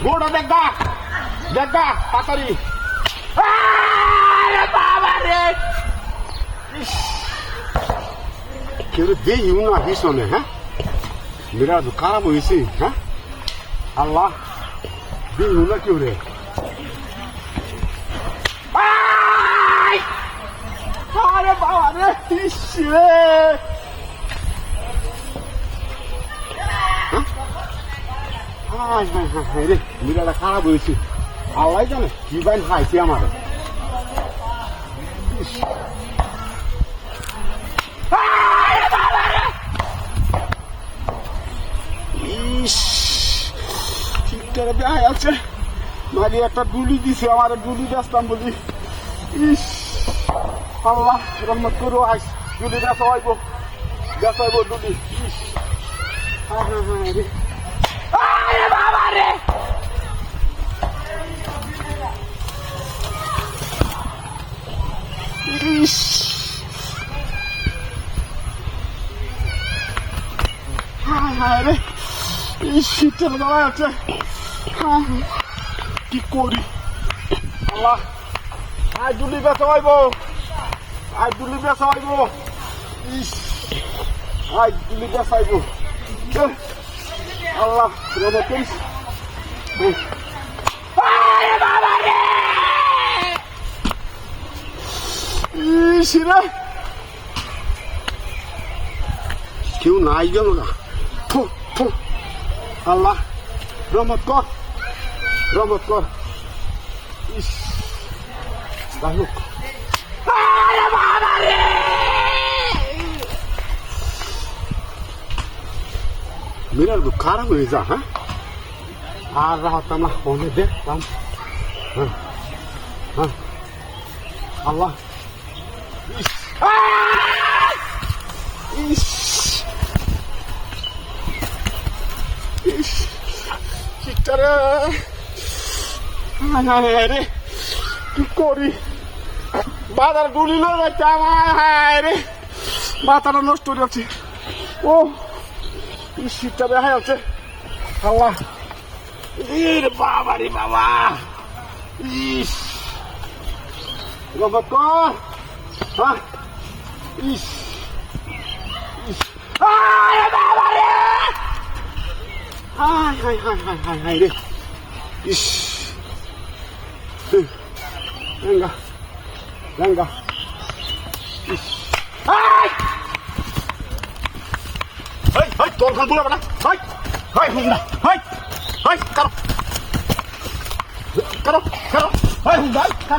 গোড়া দেখা দেখা তাড়াতাড়ি বাবা রে কেউ দেই না পিছনে হ্যাঁ মেরা তো খারাপ হয়েছে হ্যাঁ আল্লাহ দেই না কেউ রে আরে বাবা রে ইসরে রে মেরাটা খারাপ হয়েছে আল্লাহ জানে কি বাইন খাইছে আমার ঠিকঠাক দেখাই আছে মারি একটা গুলি দিছে আমার গুলি বেচতাম বলি ইস আল্লাহ রহমত করো আইস গুলি বেচাইব গুলি ইস হ্যাঁ হ্যাঁ হ্যাঁ রে আরে বাবা রে ইস হায় হায় রে ইস শীতের বেলায় আছে কি করি আল্লাহ আয় দুলি বেচাইব আয় দুলি বেচাইব ইস আয় দুলি বেচাইব আল্লাহ রহমত করিস ইস রে কেউ নাই গেল না আল্লাহ রহমত কর ইস যাই হোক মেরার তো খারাপ হয়ে যা হ্যাঁ আর রাহতাম না অনেক দেখতাম হ্যাঁ হ্যাঁ আল্লাহ ইস ইস চিটারে রে কি করি বাজার গুলি যাচ্ছে আমার রে মাথাটা নষ্ট হয়ে যাচ্ছে ও শীতটা দেখা যাচ্ছে আল্লাহ রে বাবা রে বাবা ইস রহমত কর হ্যাঁ ইস ইস আরে বাবা রে হায় হায় হায় হায় হায় হায় রে ইস গঙ্গা গঙ্গা ইস হায় হায় হায় তোর খান বলা না হায় হায় হুন্ডা হায় হায় করো করো করো হায় হুন্ডা